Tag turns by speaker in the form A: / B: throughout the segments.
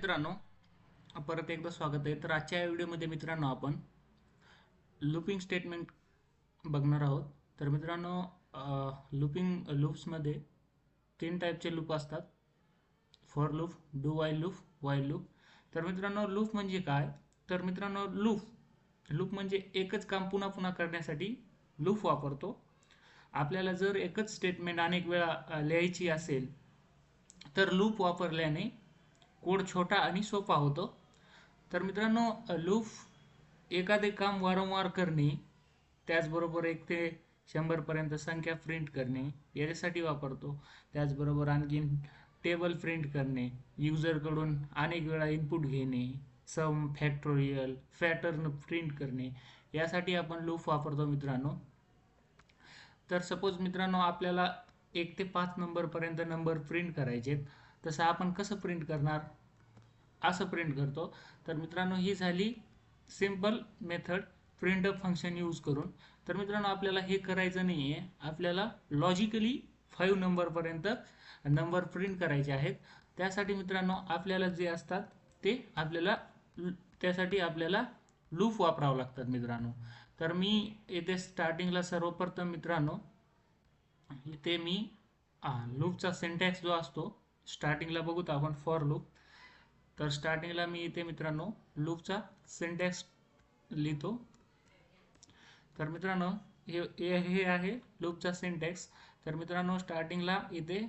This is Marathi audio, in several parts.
A: मित्रांनो, परत एकदा स्वागत आहे. तर आजच्या या व्हिडिओमध्ये मित्रांनो आपण लूपिंग स्टेटमेंट बघणार आहोत. तर मित्रांनो, लूपिंग लूप्समध्ये तीन टाईपचे लूप असतात: for loop, do while loop, while loop. तर मित्रांनो, लूप म्हणजे काय? तर मित्रांनो, लूप म्हणजे एकच काम पुन्हा पुन्हा करण्यासाठी लूप वापरतो. आपल्याला जर एकच स्टेटमेंट अनेक वेळा लिहायची असेल तर लूप वापरल्याने कोड छोटा आणि सोपा होतो. तर मित्रांनो, लूप एखादे काम वारंवार करणे, त्याचबरोबर 1 ते 100 पर्यंत संख्या प्रिंट करणे याच्यासाठी वापरतो. त्याचबरोबर आणखीन टेबल प्रिंट करणे, यूजरकडून अनेक वेळा इनपुट घेणे, सम, फॅक्टोरियल, पॅटर्न प्रिंट करणे यासाठी आपण लूप वापरतो मित्रांनो. तर सपोज मित्रांनो, आपल्याला 1 ते 5 नंबरपर्यंत नंबर प्रिंट करायचे, तसं आपण कसं प्रिंट करणार? असं प्रिंट करतो. तर मित्रांनो, ही झाली सिंपल मेथड प्रिंटअप फंक्शन यूज करून. तर मित्रांनो, आपल्याला हे करायचं नाही आहे. आपल्याला लॉजिकली 5 नंबरपर्यंत नंबर प्रिंट करायचे आहेत. त्यासाठी मित्रांनो, आपल्याला जे असतात ते त्यासाठी आपल्याला लूप वापरावं लागतात मित्रांनो. तर मी येथे स्टार्टिंगला सर्वप्रथम मित्रांनो, इथे मी लूपचा सिंटॅक्स जो असतो स्टार्टिंगला बघूत आपण फॉर लूप. तर स्टार्टिंगला मी इथे मित्रांनो लूपचा सिंटॅक्स लिहितो. तर मित्रांनो, हे आहे लूपचा सिंटॅक्स. तर मित्रांनो, स्टार्टिंगला इथे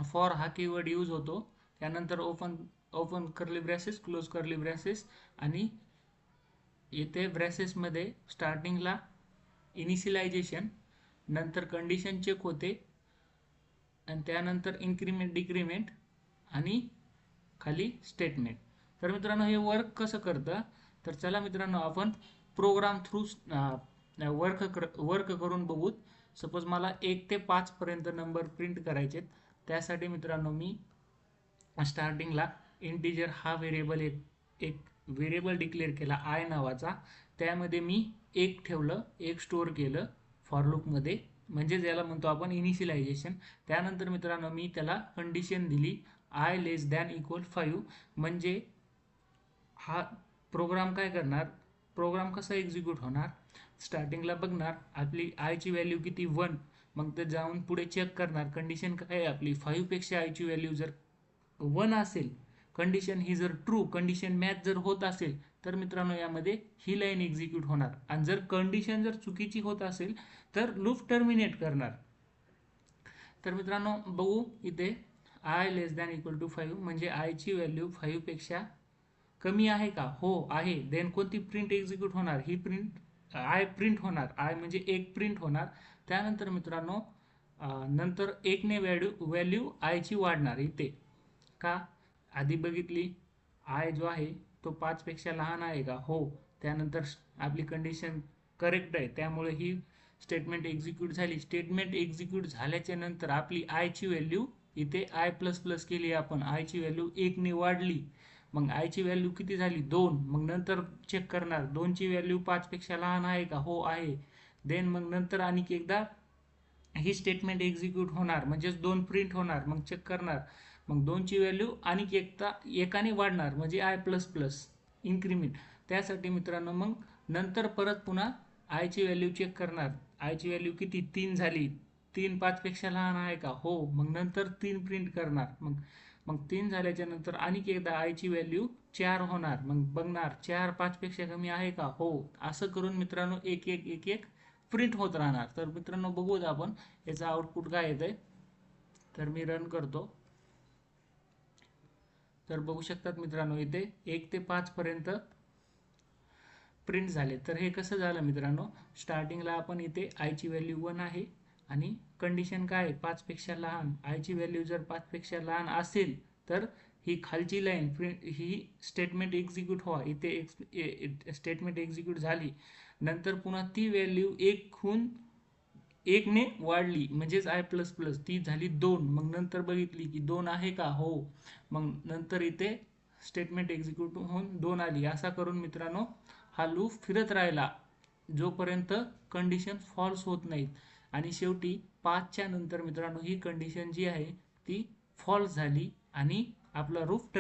A: फॉर हा कीवर्ड यूज होतो. त्यानंतर ओपन कर्ली ब्रॅसेस, क्लोज कर्ली ब्रॅसेस, आणि इथे ब्रॅसेसमध्ये स्टार्टिंगला इनिशियलायझेशन, नंतर कंडिशन चेक होते, आणि त्यानंतर इन्क्रीमेंट, डिक्रीमेंट, आणि खाली स्टेटमेंट. तर मित्रांनो, हे वर्क कसं करतं? तर चला मित्रांनो, आपण प्रोग्राम थ्रू वर्क करून बघूत. सपोज मला 1 ते 5 पर्यंत नंबर प्रिंट करायचे. त्यासाठी मित्रांनो, मी स्टार्टिंगला इंटिजर हा एक व्हेरिएबल डिक्लेअर केला आय नावाचा. त्यामध्ये मी 1 ठेवलं, 1 स्टोअर केलं फॉर लूपमध्ये, म्हणजे ज्याला म्हणतो आपण इनिशियलायझेशन. त्यानंतर मित्रांनो, मी त्याला कंडिशन दिली आय लेस दॅन इक्वल 5. म्हणजे हा प्रोग्राम काय करणार? प्रोग्राम कसा एक्झिक्यूट होणार? स्टार्टिंगला बघणार आपली आयची व्हॅल्यू किती, 1. मग ते जाऊन पुढे चेक करणार कंडिशन काय आहे आपली, 5 पेक्षा आयची व्हॅल्यू जर 1 असेल, कंडिशन ही जर ट्रू, कंडिशन मॅच जर होत असेल, तर मित्रांनो यामध्ये ही लाईन एक्झिक्यूट होणार. आणि जर कंडिशन जर चुकीची होत असेल तर लूप टर्मिनेट करणार. तर मित्रांनो, बघू इथे i less than equal to 5 म्हणजे आयची व्हॅल्यू 5 पेक्षा कमी आहे का? हो आहे. देन कोणती प्रिंट एक्झिक्यूट होणार? ही प्रिंट आय प्रिंट होणार. आय म्हणजे 1 प्रिंट होणार. त्यानंतर मित्रांनो, नंतर 1 ने व्हॅल्यू आयची वाढणार. इथे का आधी बघितली, आय जो आहे तो 5 पेक्षा लहान आहे का? हो. त्यानंतर आपली कंडिशन करेक्ट आहे, त्यामुळे ही स्टेटमेंट एक्झिक्यूट झाली. स्टेटमेंट एक्झिक्यूट झाल्याच्या नंतर आपली आयची व्हॅल्यू इथे आय प्लस प्लस केली आपण, आयची व्हॅल्यू 1 ने वाढली. मग आयची व्हॅल्यू किती झाली? 2. मग नंतर चेक करणार 2 ची व्हॅल्यू 5 पेक्षा लहान आहे का? हो आहे. देन मग नंतर आणखी एकदा ही स्टेटमेंट एक्झिक्यूट होणार, म्हणजेच 2 प्रिंट होणार. मग चेक करणार, मग 2 ची व्हॅल्यू आणखी एकाने वाढणार, म्हणजे आय प्लस प्लस इन्क्रीमेंट. त्यासाठी मित्रांनो, मग नंतर परत पुन्हा आयची व्हॅल्यू चेक करणार. आयची व्हॅल्यू किती? 3 झाली. 3 5 पेक्षा लहान आहे का? हो. मग नंतर 3 प्रिंट करणार. मग 3 झाल्याच्या नंतर आणखी एकदा आयची व्हॅल्यू 4 होणार. मग बघणार 4 5 पेक्षा कमी आहे का? हो. असं करून मित्रांनो एक एक प्रिंट होत राहणार. तर मित्रांनो, बघूत आपण याचं आउटपुट काय येतंय. तर मी रन करतो. तर बघू शकतात मित्रांनो, इथे 1 ते 5 पर्यंत प्रिंट झाले. तर हे कसं झालं मित्रांनो? स्टार्टिंगला आपण इथे आयची व्हॅल्यू 1 आहे आणि कंडिशन काय आहे? 5 पेक्षा लहान. आयची व्हॅल्यू जर 5 पेक्षा लहान असेल तर ही खालची लाईन ही स्टेटमेंट एक्झिक्यूट व्हा. इथे स्टेटमेंट एक्झिक्यूट झाली. नंतर पुन्हा ती व्हॅल्यू 1 ने वाढली, म्हणजेच आय प्लस प्लस, ती झाली 2. मग नंतर बघितली की 2 आहे का? हो. मग नंतर इथे स्टेटमेंट एक्झिक्यूट होऊन 2 आली. असा करून मित्रांनो हा लूप फिरत राहिला जोपर्यंत कंडिशन फॉल्स होत नाहीत. आणि शेवटी 5च्या नंतर मित्रांनो ही कंडिशन जी आहे ती फॉल्स झाली आणि आपला लूप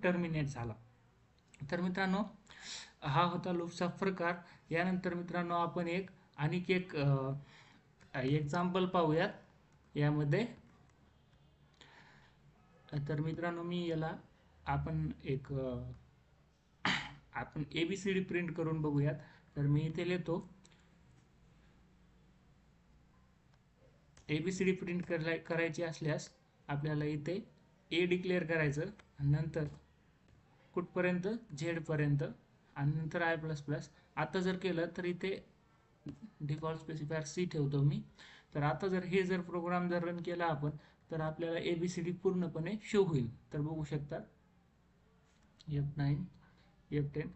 A: टर्मिनेट झाला. तर मित्रांनो हा होता लूपचा प्रकार. यानंतर मित्रांनो आपण आणखी एक एक्झाम्पल पाहूयात यामध्ये. तर मित्रांनो मी याला आपण आपण ABCD प्रिंट करून बघूयात. तर मी इथे लिहितो ABCD प्रिंट करायची असल्यास आपल्याला इथे A डिक्लेअर करायचं, नंतर कुठपर्यंत Z पर्यंत, आणि नंतर I++. आता जर केलं तर इथे डिफॉल्ट स्पेसिफायर C ठेवतो मी. तर आता जर प्रोग्राम रन केला आपण, तर आपल्याला ABCD पूर्णपणे शो होईल. तर बघू शकता F9 F10.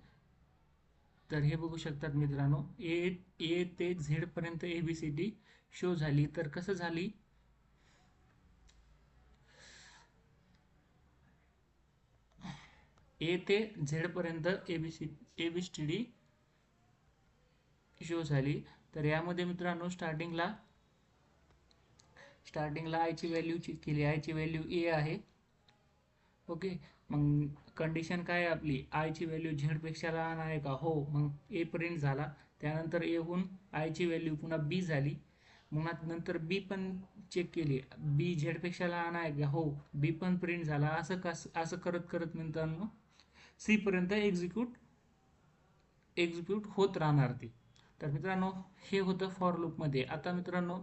A: तर हे बघू शकतात मित्रांनो, A ते Z पर्यंत ABCD शो झाली. तर कसं झाली, A ते Z पर्यंत ABCD शो झाली. तर यामध्ये मित्रांनो स्टार्टिंगला आय ची व्हॅल्यू चेक केली. आय ची व्हॅल्यू A आहे. ओके, मग कंडिशन काय आपली, आय ची व्हॅल्यू Z पेक्षा लहान आहे का? हो. मग A प्रिंट झाला. त्यानंतर A हून आय ची व्हॅल्यू पुन्हा B झाली. मग नंतर B पण चेक केली, B Z पेक्षा लहान आहे का? हो. B पण प्रिंट झाला. असं करत करत मित्रांनो C पर्यंत एक्झिक्यूट होत राहणार ती. तर मित्रांनो हे होतं फॉर लूप मध्ये. आता मित्रांनो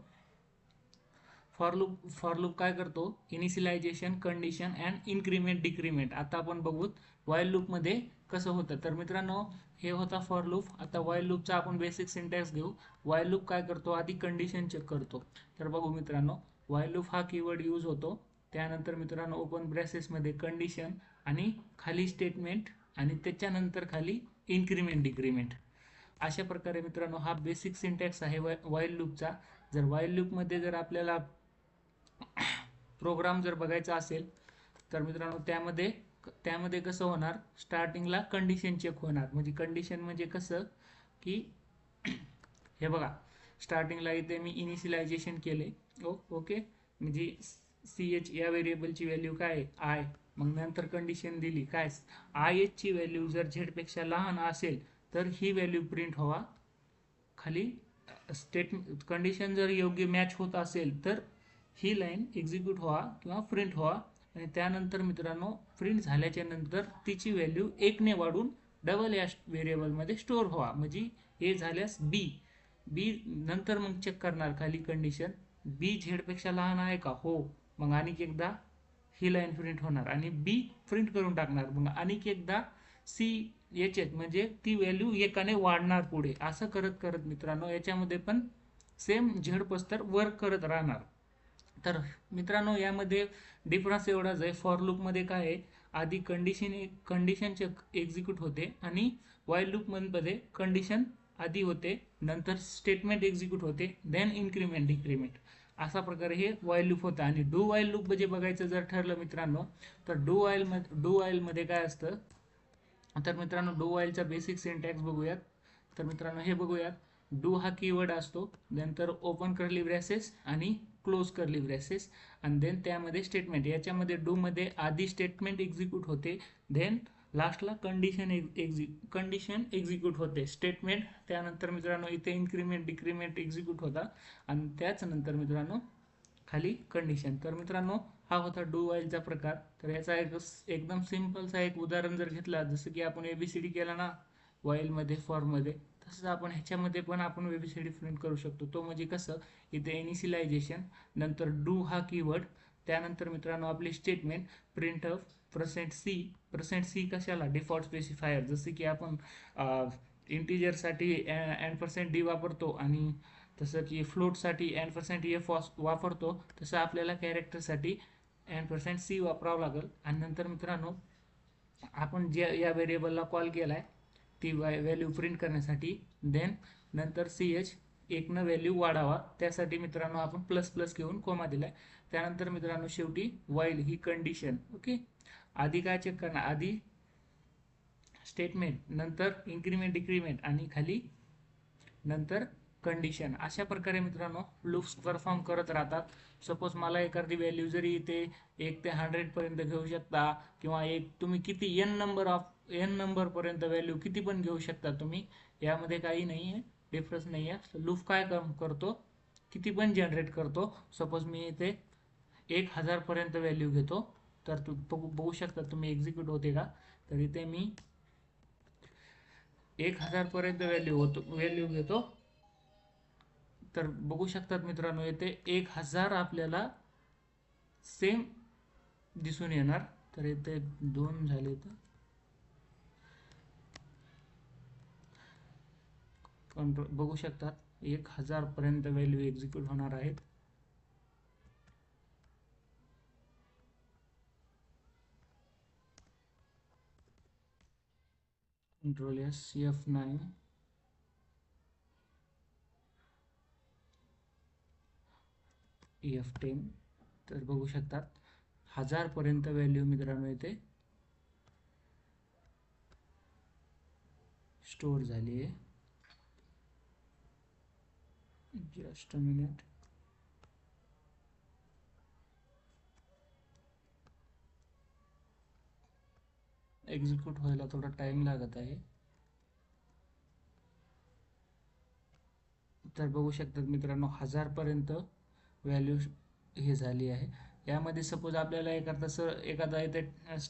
A: फॉर लूप काय करतो, initialisation, condition and increment decrement. आता आपण बघूत व्हाईल लूप मध्ये कसं होतं. तर मित्रांनो हे होता फॉर लूप. आता व्हाईल लूपचा आपण बेसिक सिंटॅक्स घेऊ. व्हाईल लूप काय करतो, आधी कंडिशन चेक करतो. तर बघू मित्रांनो, व्हाईल लूप हा कीवर्ड यूज होतो. त्यानंतर मित्रांनो ओपन ब्रॅसेस मध्ये कंडिशन आणि खाली स्टेटमेंट आणि त्याच्यानंतर खाली इन्क्रीमेंट डिक्रीमेंट. अशा प्रकारे मित्रांनो हा बेसिक सिंटॅक्स आहे व्हाईल लूपचा. जर व्हाईल लूप मध्ये जर आपल्याला प्रोग्राम जर बघायचा असेल तर मित्रांनो त्यामध्ये कसं होणार, स्टार्टिंगला कंडिशन चेक होणार. म्हणजे कंडिशन म्हणजे कसं की हे बघा, स्टार्टिंगला इथे मी इनिशियलायझेशन केले. ओके, म्हणजे CH या व्हेरिएबलची व्हॅल्यू काय आहे, आय. मग नंतर कंडिशन दिली काय, IH ची व्हॅल्यू जर Z पेक्षा लहान असेल तर ही व्हॅल्यू प्रिंट व्हावा. खाली कंडिशन जर योग्य मॅच होत असेल तर ही लाईन एक्झिक्यूट व्हावा किंवा प्रिंट व्हावा. आणि त्यानंतर मित्रांनो प्रिंट झाल्याच्या नंतर तिची व्हॅल्यू 1 ने वाढून डबल या व्हेरिएबलमध्ये स्टोअर व्हावा. म्हणजे A झाल्यास बी नंतर मग चेक करणार खाली कंडिशन, B Z पेक्षा लहान आहे का? हो. मग आणखी एकदा ही लाईन प्रिंट होणार आणि B प्रिंट करून टाकणार. मग आणखी एकदा C याच्यात म्हणजे ती व्हॅल्यू एकाने वाढणार पुढे. असं करत करत मित्रांनो याच्यामध्ये पण सेम Z पस्तर वर्क करत राहणार. तर मित्रांनो यामध्ये डिफरन्स एवढाच आहे. फॉर लूप मध्ये काय आहे, आधी कंडिशन एक्झिक्यूट होते आणि व्हाईल लूप मध्ये कंडिशन आधी होते, नंतर स्टेटमेंट एक्झिक्यूट होते, देन इन्क्रीमेंट डिक्रीमेंट. अशा प्रकारे हे व्हाईल लूप होतं. आणि डू व्हाईल लूप म्हणजे बघायचं जर ठरलं मित्रांनो तर डू व्हाईल मध्ये काय असतं. तर मित्रांनो डू व्हाईलचा बेसिक सिंटॅक्स बघूयात. तर मित्रांनो हे बघूयात, डू हा कीवर्ड असतो, नंतर ओपन कर्ली ब्रॅसेस आणि क्लोज कर्ली ब्रॅसेस, आणि देन त्यामध्ये स्टेटमेंट. याच्यामध्ये डू मध्ये आधी स्टेटमेंट एक्झिक्यूट होते, देन लास्टला कंडिशन एक्झिक्यूट होते, स्टेटमेंट. त्यानंतर मित्रांनो इथे इन्क्रीमेंट डिक्रीमेंट एक्झिक्यूट होता आणि त्याच नंतर मित्रांनो खाली कंडिशन. तर मित्रांनो हा होता डू व्हाईलचा प्रकार. तर याचा एकदम सिंपलचा एक उदाहरण जर घेतला, जसं की आपण ABCD केला ना व्हाईल मध्ये फॉर मध्ये, तसंच आपण ह्याच्यामध्ये पण आपण ABCD प्रिंट करू शकतो. तो म्हणजे कसं, इथे इनिशियलायझेशन, नंतर डू हा कीवर्ड, त्यानंतर मित्रांनो आपली स्टेटमेंट printf %C कशाला, डिफॉल्ट स्पेसिफायर. जसं की आपण इंटिजरसाठी $d वापरतो आणि तसं की फ्लोटसाठी $f वापरतो, तसं आपल्याला कॅरेक्टरसाठी $C वापरावं लागेल. आणि नंतर मित्रांनो आपण जे या व्हेरिएबलला कॉल केलाय ती व्हॅल्यू प्रिंट करण्यासाठी, देन नंतर CH एकनं व्हॅल्यू वाढावा, त्यासाठी मित्रांनो आपण प्लस घेऊन कोमा दिलाय. त्यानंतर मित्रांनो शेवटी व्हाईल ही कंडिशन. ओके, आधी काय चेक करणार, आधी स्टेटमेंट, नंतर इन्क्रीमेंट डिक्रीमेंट आणि खाली नंतर कंडिशन, अशा प्रकारे मित्रांनो लूप्स परफॉर्म करत राहतात. सपोज मला एखादी व्हॅल्यू जरी इथे 1 ते 100 पर्यंत घेऊ शकता, किंवा एक तुम्ही किती एन नंबर पर्यंत व्हॅल्यू किती पण घेऊ शकता तुम्ही, यामध्ये काही नाही आहे, डिफरन्स नाही आहे. लूप काय करतो, किती पण जनरेट करतो. सपोज मी इथे 1000 पर्यंत व्हॅल्यू घेतो, तर बघू शकता तुम्ही एक्झिक्यूट होते का. तर इथे मी 1000 पर्यंत व्हॅल्यू घेतो, तर बघू शकतात मित्रांनो येथे 1000 आपल्याला सेम दिसून येणार. तर इथे 2 झाले, तर कंट्रोल बघू शकतात 1000 पर्यंत व्हॅल्यू एक्झिक्यूट होणार आहेत. Control S, F9, F10. तर बघू शकतात 1000 पर्यंत व्हॅल्यू मित्रांनो इथे स्टोअर झाली आहे. Just a minute. एक्झिक्यूट व्हायला थोडा टाइम लागत आहे. तर बघू शकतात मित्रांनो 1000 पर्यंत व्हॅल्यू हे झाली आहे. यामध्ये सपोज आपल्याला एखादा इथे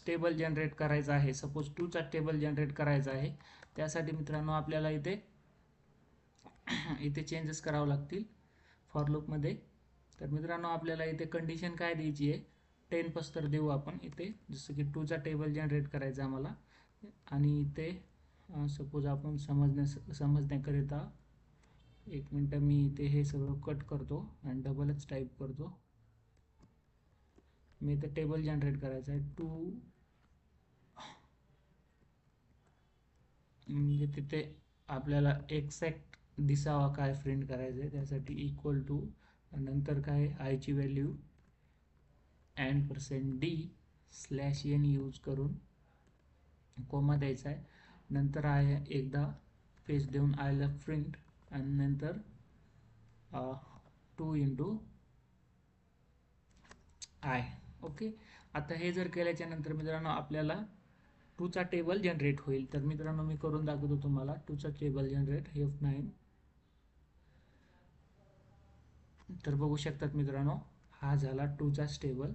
A: टेबल जनरेट करायचा आहे, सपोज 2 चा टेबल जनरेट करायचा आहे. त्यासाठी मित्रांनो आपल्याला इथे चेंजेस करावे लागतील फॉर लूप मध्ये. तर मित्रांनो आपल्याला इथे कंडिशन काय द्यायची आहे, 10 तर देऊ आपण इथे, जसं की 2 चा टेबल जनरेट करायचा आम्हाला. आणि इथे सपोज आपण समजण्याकरिता 1 मिनिट मी इथे हे सगळं कट करतो आणि डबलच टाईप करतो. मी इथे टेबल जनरेट करायचा आहे 2, म्हणजे तिथे आपल्याला एक्झॅक्ट दिसावा काय प्रिंट करायचं आहे, त्यासाठी इक्वल टू नंतर काय आय ची व्हॅल्यू %d/n यूज करून कोमा द्यायचा आहे. नंतर आय एकदा पेज देऊन आयला प्रिंट, आणि नंतर 2 इंटू आय. ओके. आता हे जर केल्याच्या नंतर मित्रांनो आपल्याला 2 चा टेबल जनरेट होईल. तर मित्रांनो मी करून दाखवतो तुम्हाला 2 चा टेबल जनरेट, F9. तर बघू शकतात मित्रांनो हा झाला 2 चा टेबल.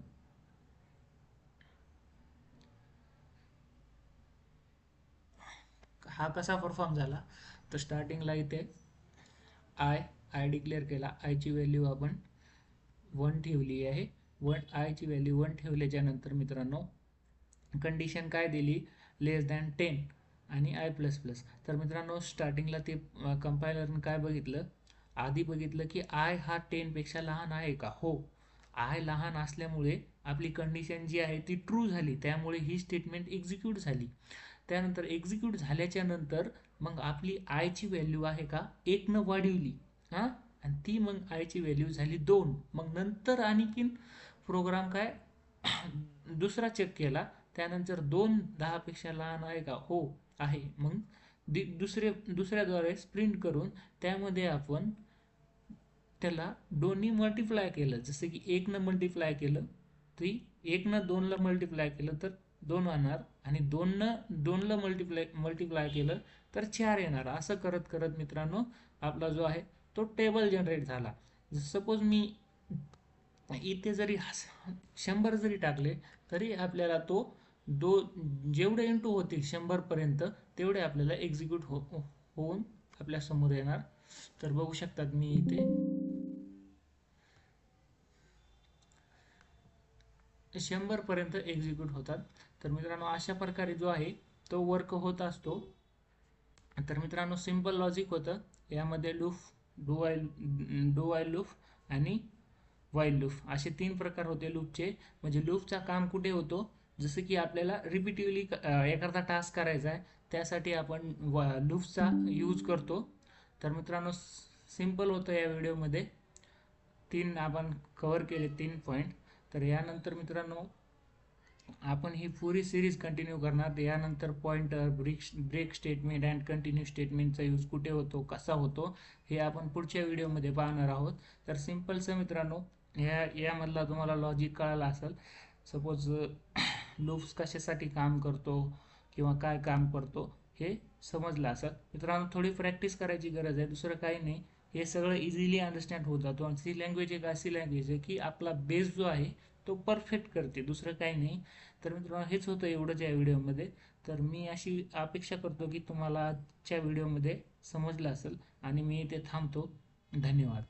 A: हा कसा परफॉर्म झाला, तर स्टार्टिंगला इथे आय डिक्लेअर केला, आय ची व्हॅल्यू आपण 1 ठेवली आहे. आय ची व्हॅल्यू 1 ठेवल्याच्या नंतर मित्रांनो कंडिशन काय दिली, <10 आणि I++. तर मित्रांनो स्टार्टिंगला ते कंपायलरने काय बघितलं, आधी बघितलं की आय हा 10 पेक्षा लहान आहे का. हो, आय लहान असल्यामुळे आपली कंडिशन जी आहे ती ट्रू झाली, त्यामुळे ही स्टेटमेंट एक्झिक्यूट झाली. त्यानंतर एक्झिक्यूट झाल्याच्या नंतर मग आपली आय ची व्हॅल्यू आहे का 1 न वाढवली, हा, आणि ती मग आय ची व्हॅल्यू झाली 2. मग नंतर आणखीन प्रोग्राम काय दुसरा चेक केला, त्यानंतर 2 10 पेक्षा लहान आहे का, हो आहे. मग दुसऱ्याद्वारे प्रिंट करून त्यामध्ये आपण त्याला 2 नी मल्टिप्लाय केलं, जसं की 1 न मल्टिप्लाय केलं, ती 1 न 2 ला मल्टिप्लाय केलं तर 2 येणार, आणि 2 न 2 ला मल्टिप्लाय केलं तर 4 येणार. असं करत करत मित्रांनो आपला जो आहे तो टेबल जनरेट झाला. सपोज मी इथे जरी 100 जरी टाकले तरी आपल्याला तो जेवढे इंटू होतील 100 पर्यंत तेवढे आपल्याला एक्झिक्यूट होऊन आपल्या समोर येणार. तर बघू शकतात मी इथे 100 पर्यंत एक्झिक्यूट होतात. तर मित्रांनो अशा प्रकारे जो आहे तो वर्क होत असतो. तर मित्रांनो सिंपल लॉजिक होतं यामध्ये. लूप, डू वाईल लूप आणि वाईल लूप असे 3 प्रकार होते लूपचे. म्हणजे लूपचा काम कुठे होतो, जसं की आपल्याला रिपीटिव्हली एखादा टास्क करायचा आहे, त्यासाठी आपण लूपचा यूज करतो. तर मित्रांनो सिंपल होतं या व्हिडिओमध्ये. 3 आपण कव्हर केले 3 पॉईंट. तर यानंतर मित्रांनो आपण ही पुरी सिरीज कंटिन्यू करणार. यानंतर pointer, break statement and continue स्टेटमेंटचा यूज कुठे होतो, कसा होतो, हे आपण पुढच्या व्हिडिओमध्ये पाहणार आहोत. तर सिम्पलचं मित्रांनो, यामधला तुम्हाला लॉजिक कळालं असेल. सपोज लूप्स कशासाठी काम करतो किंवा काय काम करतो हे समजलं असेल. मित्रांनो, थोडी प्रॅक्टिस करायची गरज आहे, दुसरं काही नाही. हे सगळं इझिली अंडरस्टँड होत जातो. आणि सी लँग्वेज एक अशी लँग्वेज आहे की आपला बेस जो आहे तो परफेक्ट करते, दुसरं काही नाही. तर मित्रांनो, हेच होतं एवढंच या व्हिडिओमध्ये. तर मी अशी अपेक्षा करतो की तुम्हाला आजच्या व्हिडिओमध्ये समजलं असेल आणि मी इथे थांबतो. धन्यवाद.